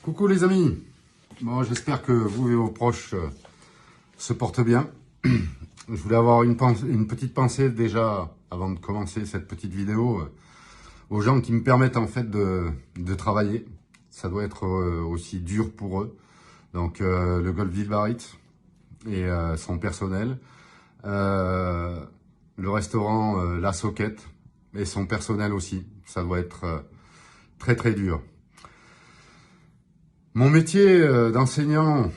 Coucou les amis, bon, j'espère que vous et vos proches se portent bien. Je voulais avoir une petite pensée déjà avant de commencer cette petite vidéo aux gens qui me permettent en fait de travailler. Ça doit être aussi dur pour eux. Donc le Golf Vilbarit et son personnel, le restaurant La Soquette et son personnel aussi. Ça doit être très très dur. Mon métier d'enseignant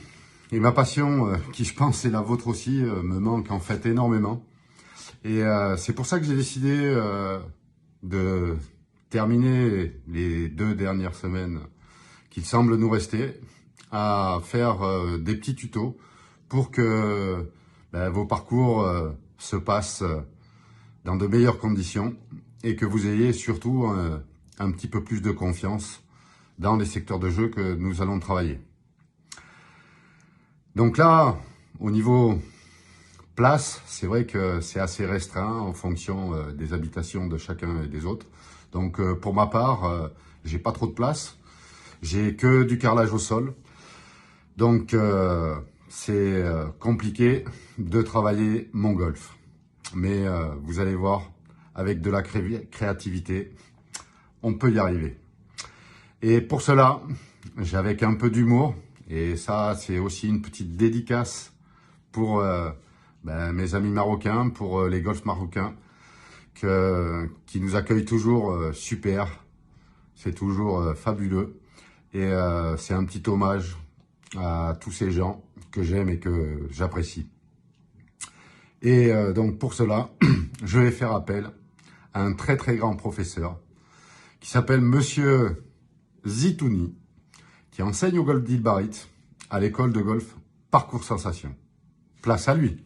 et ma passion, qui je pense est la vôtre aussi, me manque en fait énormément. Et c'est pour ça que j'ai décidé de terminer les 2 dernières semaines qu'il semble nous rester à faire des petits tutos pour que vos parcours se passent dans de meilleures conditions et que vous ayez surtout un petit peu plus de confiance dans les secteurs de jeu que nous allons travailler. Donc là, au niveau place, c'est vrai que c'est assez restreint en fonction des habitations de chacun et des autres. Donc pour ma part, j'ai pas trop de place. J'ai que du carrelage au sol. Donc c'est compliqué de travailler mon golf. Mais vous allez voir, avec de la créativité, on peut y arriver. Et pour cela, j'ai avec un peu d'humour, et ça c'est aussi une petite dédicace pour mes amis marocains, pour les golfs marocains, qui nous accueillent toujours super, c'est toujours fabuleux. Et c'est un petit hommage à tous ces gens que j'aime et que j'apprécie. Et donc pour cela, je vais faire appel à un très très grand professeur qui s'appelle Monsieur Zitouni, qui enseigne au Golf Vilbarit à l'école de golf Parcours Sensation. Place à lui.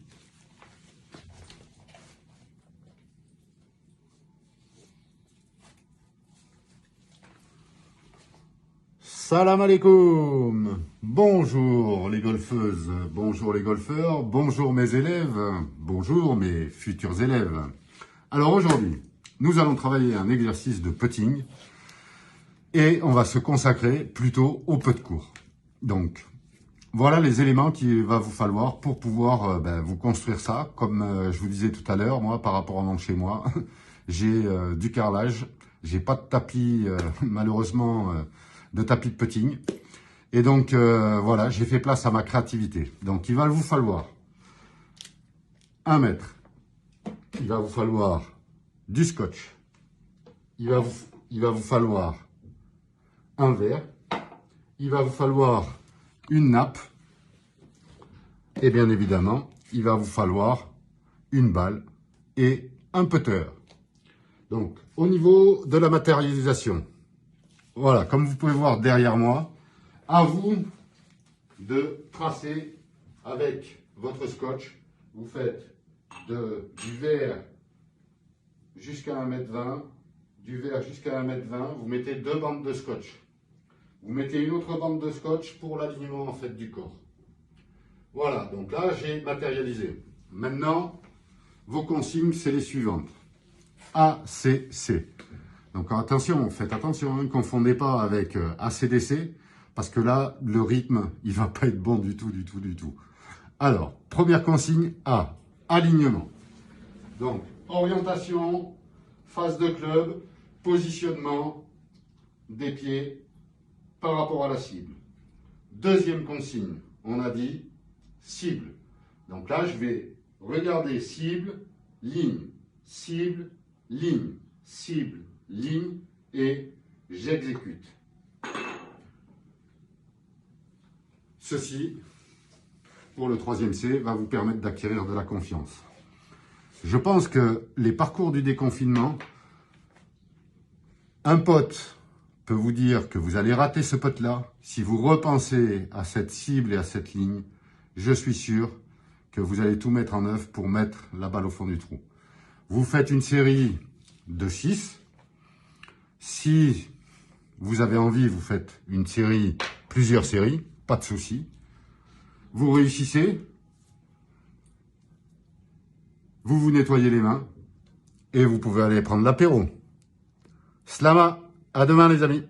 Salam alaikum. Bonjour les golfeuses, bonjour les golfeurs, bonjour mes élèves, bonjour mes futurs élèves. Alors aujourd'hui, nous allons travailler un exercice de putting et on va se consacrer plutôt au putt court. Donc, voilà les éléments qu'il va vous falloir pour pouvoir vous construire ça. Comme je vous disais tout à l'heure, moi, par rapport à mon chez moi, j'ai du carrelage, j'ai pas de tapis, malheureusement, de tapis de putting. Et donc, voilà, j'ai fait place à ma créativité. Donc, il va vous falloir 1 mètre. Il va vous falloir du scotch. Il va vous falloir un verre. Il va vous falloir une nappe. Et bien évidemment, il va vous falloir une balle et un putter. Donc, au niveau de la matérialisation, voilà, comme vous pouvez voir derrière moi, à vous de tracer avec votre scotch. Vous faites du vert jusqu'à 1,20 m, du vert jusqu'à 1,20 m, vous mettez 2 bandes de scotch. Vous mettez une autre bande de scotch pour l'alignement en fait du corps. Voilà, donc là j'ai matérialisé. Maintenant, vos consignes, c'est les suivantes. ACC. Donc attention, faites attention, ne confondez pas avec ACDC, parce que là, le rythme, il va pas être bon du tout, du tout, du tout. Alors, première consigne, A, alignement. Donc, orientation, face de club, positionnement des pieds par rapport à la cible. Deuxième consigne, on a dit cible. Donc là, je vais regarder cible, ligne, cible, ligne, cible, ligne et j'exécute. Ceci, pour le 3e C, va vous permettre d'acquérir de la confiance. Je pense que les parcours du déconfinement, un pote peut vous dire que vous allez rater ce putt-là. Si vous repensez à cette cible et à cette ligne, je suis sûr que vous allez tout mettre en œuvre pour mettre la balle au fond du trou. Vous faites une série de 6. Si vous avez envie, vous faites une série, plusieurs séries, pas de souci. Vous réussissez, vous vous nettoyez les mains et vous pouvez aller prendre l'apéro. Slama, à demain les amis.